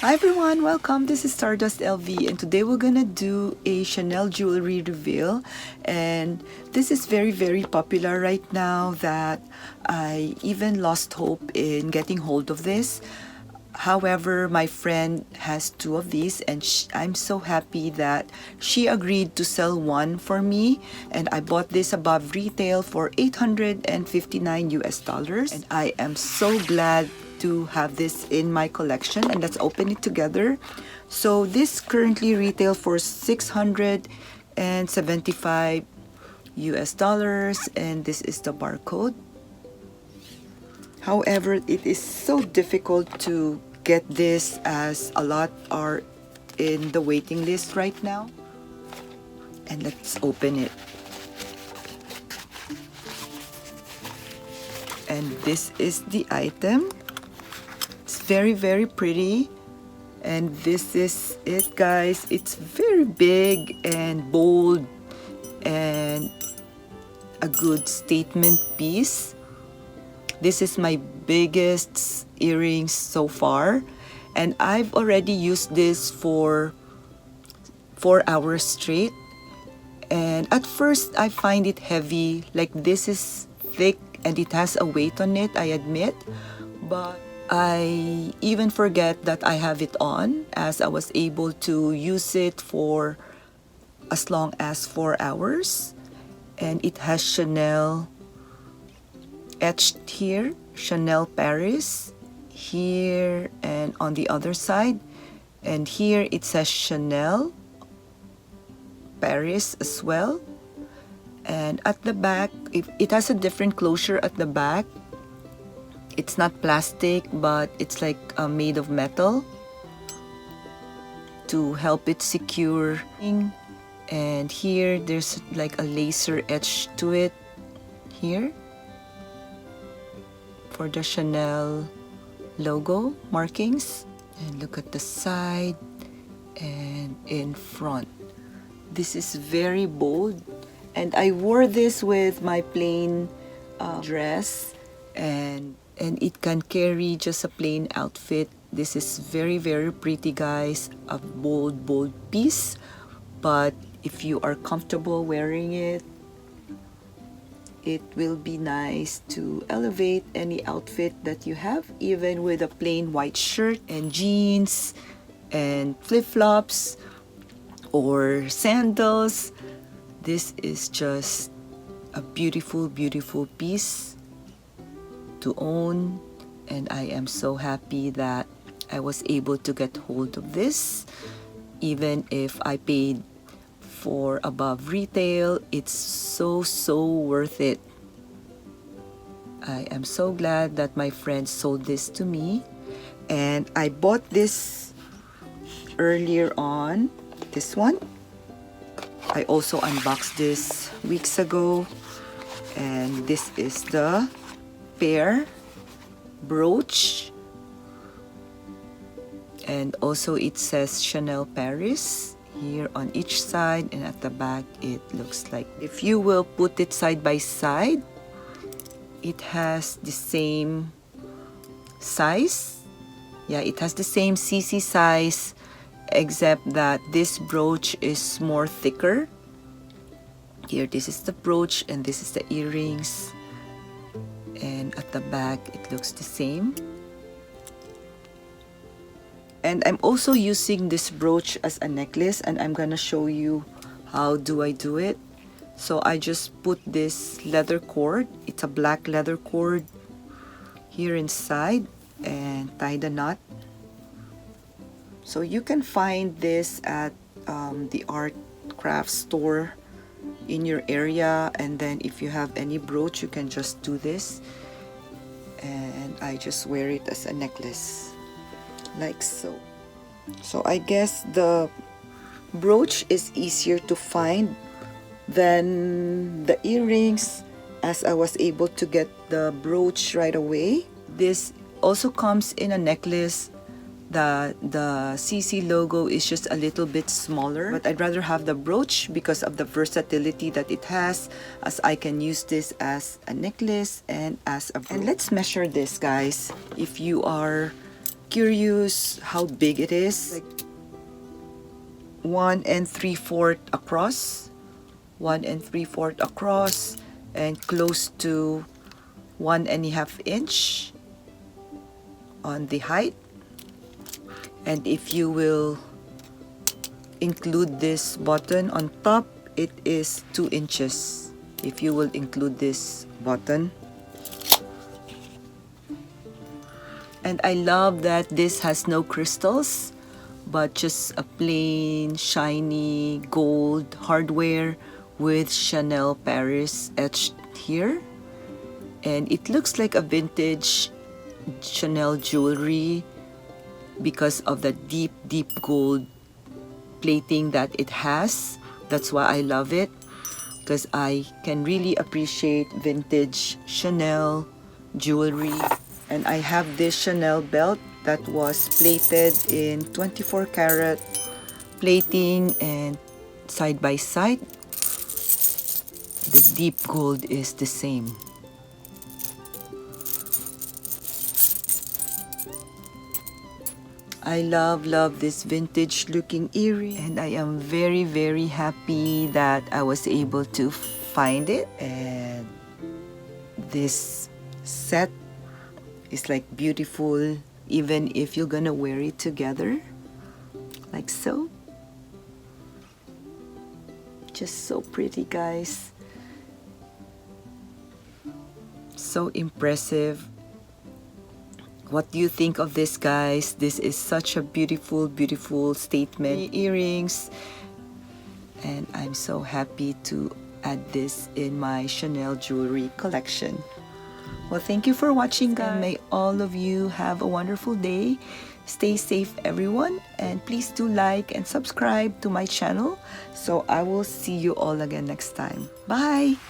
Hi everyone, welcome. This is Stardust LV and today we're gonna do a Chanel jewelry reveal, and this is very popular right now that I even lost hope in getting hold of this. However, my friend has two of these and I'm so happy that she agreed to sell one for me, and I bought this above retail for $859 US, and I am so glad to have this in my collection. And let's open it together. So this currently retail for $675 US, and this is the barcode. However, it is so difficult to get this as a lot are in the waiting list right now. And let's open it. And this is the item. It's very pretty, and this is it, guys. It's very big and bold and a good statement piece. This is my biggest earrings so far, and I've already used this for 4 hours straight. And at first I find it heavy, like this is thick and it has a weight on it, I admit, but I even forget that I have it on, as I was able to use it for as long as 4 hours. And it has Chanel etched here, Chanel Paris here and on the other side, and here it says Chanel Paris as well. And at the back, it has a different closure at the back. It's not plastic, but it's like made of metal to help it secure. And here there's like a laser etch to it here for the Chanel logo markings. And look at the side and in front. This is very bold, and I wore this with my plain dress, and it can carry just a plain outfit. This is very pretty, guys. A bold piece, but if you are comfortable wearing it, it will be nice to elevate any outfit that you have, even with a plain white shirt and jeans and flip-flops or sandals. This is just a beautiful piece to own, and I am so happy that I was able to get hold of this. Even if I paid for above retail, it's so worth it. I am so glad that my friend sold this to me, and I bought this earlier on, this one. I also unboxed this weeks ago, and this is the pear brooch, and also it says Chanel Paris here on each side, and at the back it looks like, if you will put it side by side, it has the same size. Yeah, it has the same CC size, except that this brooch is more thicker. Here, this is the brooch and this is the earrings, and at the back it looks the same. And I'm also using this brooch as a necklace, and I'm gonna show you how do I do it. So I just put this leather cord, it's a black leather cord, here inside, and tie the knot. So you can find this at the art craft store in your area, and then if you have any brooch, you can just do this. And I just wear it as a necklace, like so. So I guess the brooch is easier to find than the earrings, as I was able to get the brooch right away. This also comes in a necklace. The CC logo is just a little bit smaller, but I'd rather have the brooch because of the versatility that it has, as I can use this as a necklace and as a brooch. And let's measure this, guys. If you are curious how big it is. Like 1 3/4 across, 1 3/4 across, and close to 1.5 inch on the height. And if you will include this button on top, it is 2 inches. If you will include this button. And I love that this has no crystals, but just a plain shiny gold hardware with Chanel Paris etched here. And it looks like a vintage Chanel jewelry because of the deep gold plating that it has. That's why I love it, because I can really appreciate vintage Chanel jewelry. And I have this Chanel belt that was plated in 24 karat plating, and side by side the deep gold is the same. I love this vintage looking earring, and I am very happy that I was able to find it. And this set is like beautiful even if you're gonna wear it together like so. Just so pretty, guys. So impressive. What do you think of this, guys? This is such a beautiful statement earrings, and I'm so happy to add this in my Chanel jewelry collection. Well, thank you for watching, guys. And may all of you have a wonderful day. Stay safe, everyone, and please do like and subscribe to my channel. So I will see you all again next time. Bye!